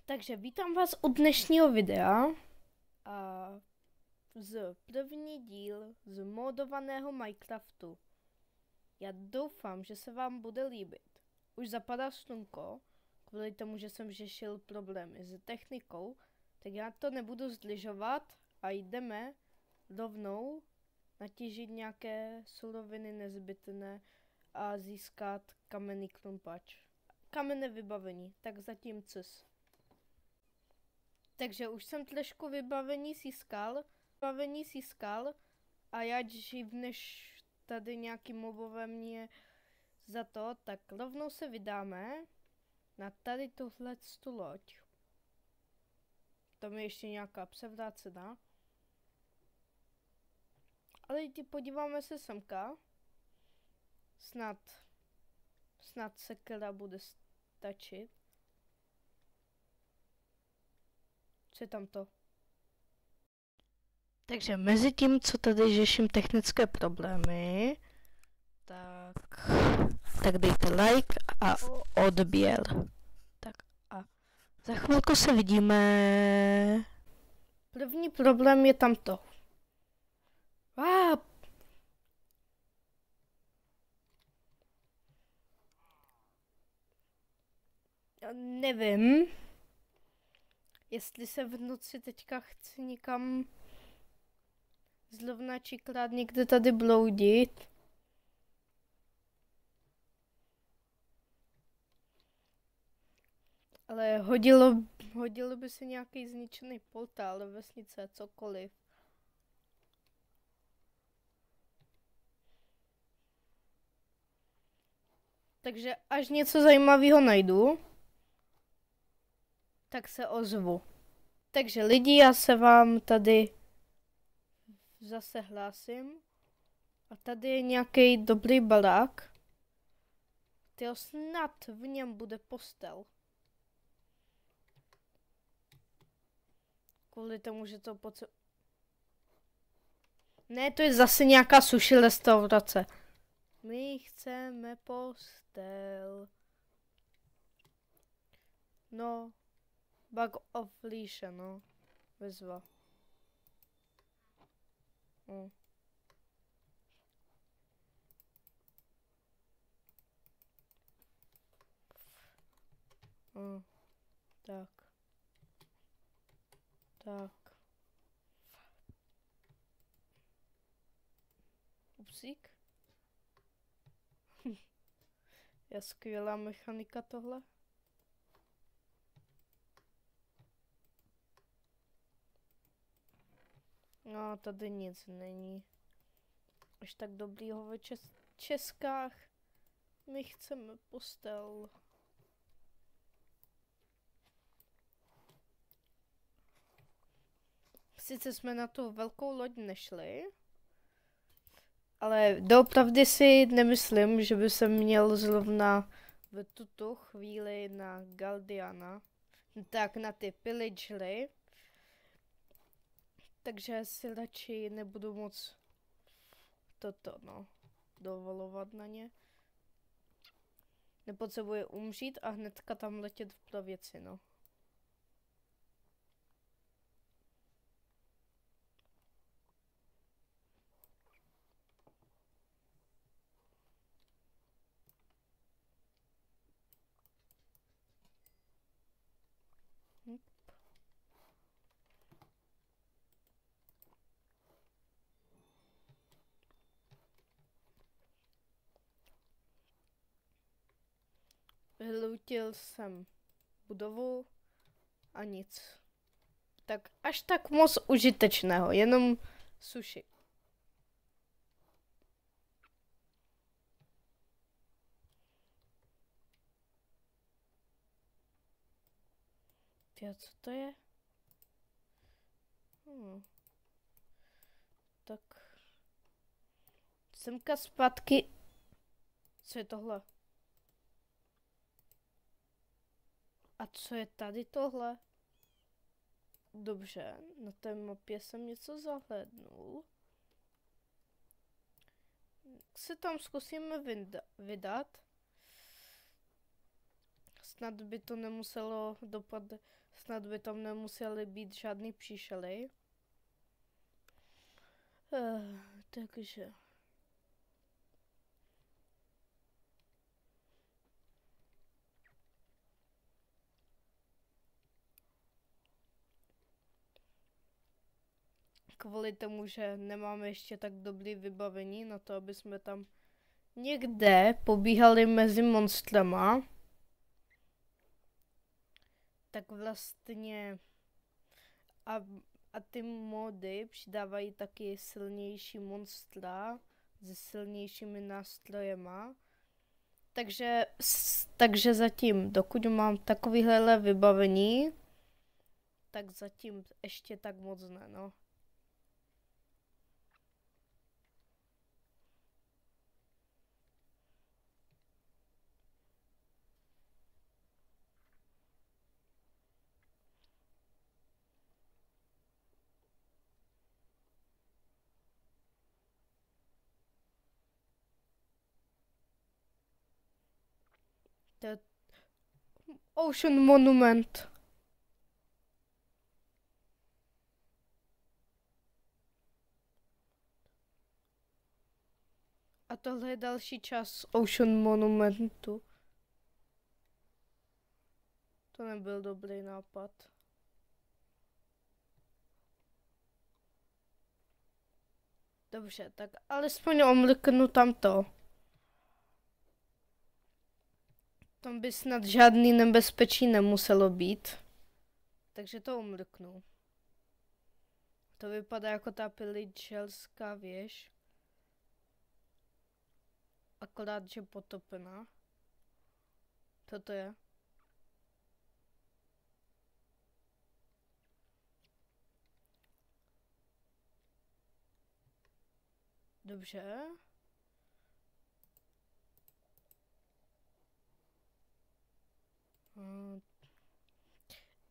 Takže vítám vás u dnešního videa a z první díl z modovaného Minecraftu. Já doufám, že se vám bude líbit. Už zapadá slunko, kvůli tomu, že jsem řešil problémy s technikou, tak já to nebudu zdržovat a jdeme rovnou natěžit nějaké suroviny nezbytné a získat kamenný klumpač. Kamenné vybavení, tak zatím cus. Takže už jsem trošku vybavení získal a já dřív než tady nějaký mobové mě za to, tak rovnou se vydáme na tady tuhle loď. Tam je ještě nějaká převrácená. Ale podíváme se semka. Snad sekera bude stačit. Co je tam to? Takže mezi tím, co tady řeším technické problémy, tak dejte like a odběr. Tak a za chvilku se vidíme. První problém je tamto. Nevím, jestli se v noci teďka chci někam zrovna čikrát někde tady bloudit. Ale hodilo by se nějaký zničený portál, vesnice, cokoliv. Takže až něco zajímavého najdu, tak se ozvu. Takže lidi, já se vám tady zase hlásím. A tady je nějaký dobrý barák. Tyjo, snad v něm bude postel. Kvůli tomu, že to Ne, to je zase nějaká sushi restaurace. My chceme postel. No. Bug of leash, no. Vyzva. Tak. Upsík. Je skvělá mechanika tohle. No, tady nic není. Až tak dobrýho ve Českách. My chceme postel. Sice jsme na tu velkou loď nešli, ale doopravdy si nemyslím, že by se měl zrovna v tuto chvíli na Guardiana, tak na ty pillagery. Takže si radši nebudu moc dovolovat na ně. Nepotřebuji umřít a hnedka tam letět pro věci, no. Vyloutil jsem budovu a nic. Tak až tak moc užitečného, jenom sushi. Tyjo, co to je? Tak. Semka zpátky. Co je tohle? A co je tady tohle? Dobře, na té mapě jsem něco zahlédnul. Se tam zkusíme vydat. snad by to nemuselo dopadat, snad by tam nemuseli být žádný příšely. Takže... Kvůli tomu, že nemáme ještě tak dobrý vybavení na to, aby jsme tam někde pobíhali mezi monstrama, tak vlastně a ty mody přidávají taky silnější monstra se silnějšími nástrojema. Takže zatím, dokud mám takovýhle vybavení, tak zatím ještě tak moc ne, no. Ocean Monument. A tohle je další čas Ocean Monumentu. To nebyl dobrý nápad. Dobře, tak alespoň omlknu tamto. Tam by snad žádný nebezpečí nemuselo být. Takže to omlknu. To vypadá jako ta pilitčelská věž. Akorát, že potopená. Co to je? Dobře.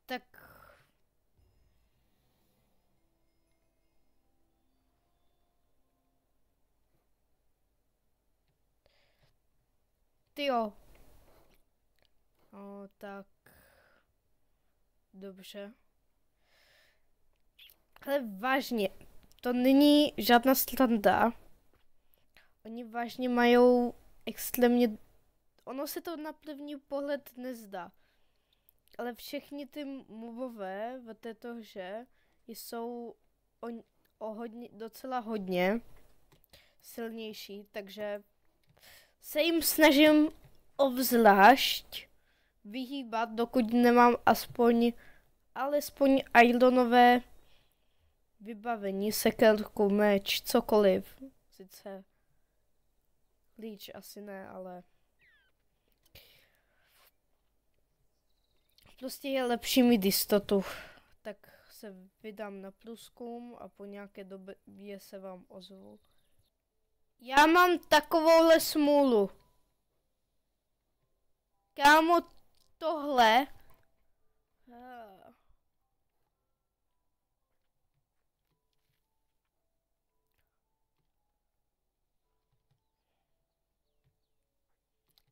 Tak... Tyjo. Tak... Dobře. Ale vážně, to není žádná sranda. Oni vážně mají extrémně... Ono se to na první pohled nezdá. Ale všechny ty mobové v této hře jsou docela hodně silnější, takže se jim snažím obzvlášť vyhýbat, dokud nemám alespoň ironové vybavení, sekerku, meč, cokoliv. Sice líč asi ne, ale prostě je lepší mít jistotu. Tak se vydám na průzkum a po nějaké době se vám ozvu. Já mám takovouhle smůlu. Kámo, tohle...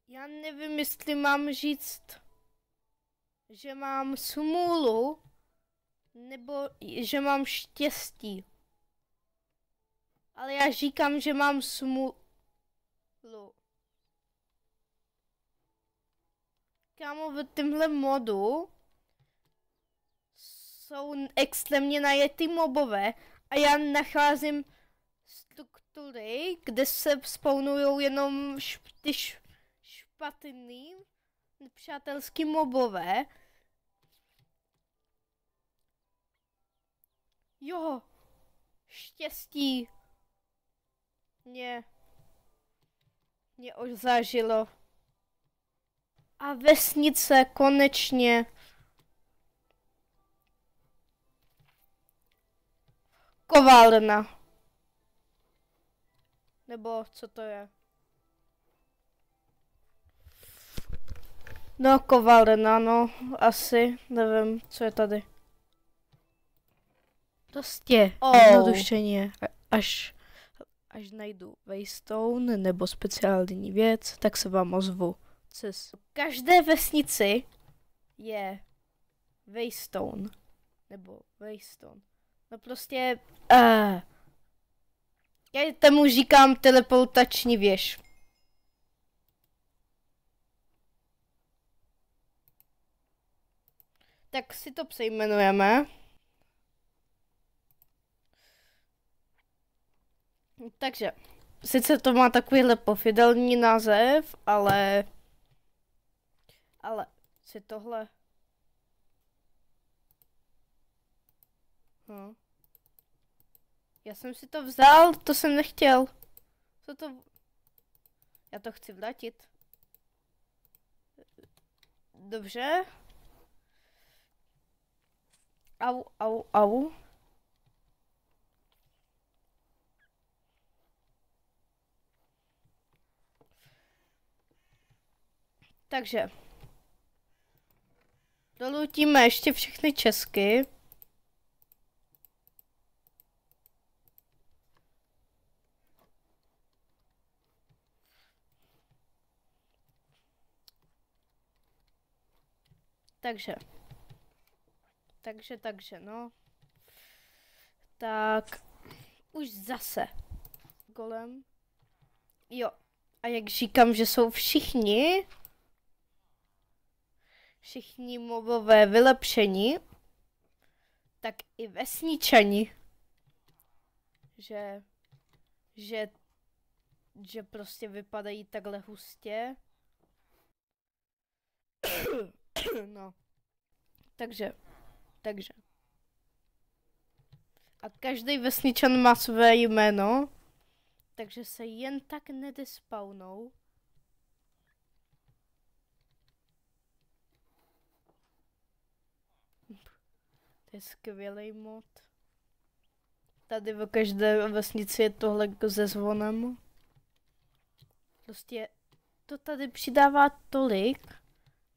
Já nevím, jestli mám říct, že mám smůlu, nebo že mám štěstí. Ale já říkám, že mám smůlu. Kámo, v tomhle modu jsou extrémně najetý mobové a já nacházím struktury, kde se spawnujou jenom ty špatný nepřátelský mobové. Jo, štěstí mě už zažilo. A vesnice konečně. Kovárna. Nebo co to je? No, kovárna, no, asi, nevím, co je tady. Prostě, jednodušeně, až najdu Waystone nebo speciální věc, tak se vám ozvu. V každé vesnici je Waystone. Nebo Waystone. No prostě... já tomu říkám teleportační věž. Tak si to přejmenujeme. Takže, sice to má takovýhle pofidelní název, ale si tohle... Já jsem si to vzal, to jsem nechtěl. Co to... Já to chci vrátit. Dobře. Au. Takže. Dolutíme ještě všechny česky. Takže, no. Tak, už zase. Golem. Jo, a jak říkám, že jsou všichni mobové vylepšení, tak i vesničani, že prostě vypadají takhle hustě. No. Takže. A každý vesničan má své jméno, takže se jen tak nedespawnou. To je skvělý mod. Tady v každé vesnici je tohle se zvonem. Prostě to tady přidává tolik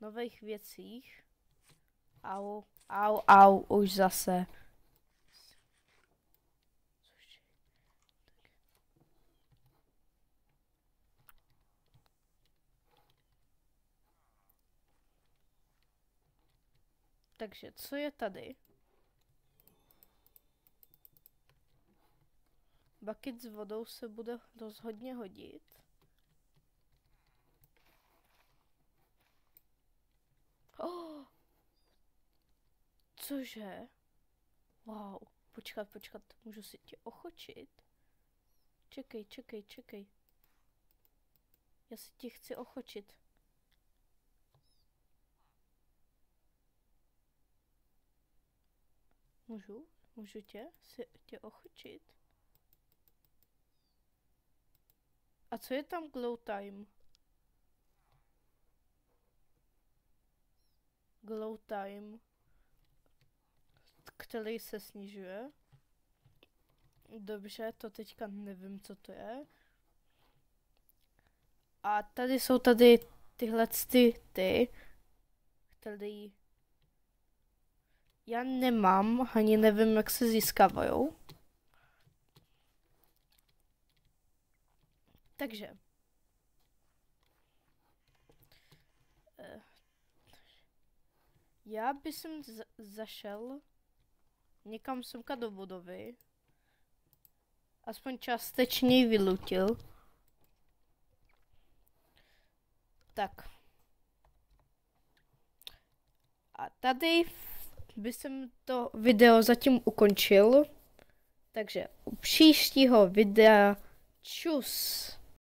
nových věcích. Au, už zase. Takže, co je tady? Bucket s vodou se bude rozhodně hodit. Oh! Cože? Wow, počkat, můžu si tě ochočit? Čekej. Já si tě chci ochočit. Můžu tě ochočit? A co je tam glow time? Glow time, který se snižuje. Dobře, to teďka nevím, co to je. A tady jsou tyhle ty, které já nemám, ani nevím, jak se získávají. Takže. Já bych zašel někam semka do budovy. Aspoň částečně ji vylutil. Tak. A tady bych to video zatím ukončil. Takže u příštího videa čus.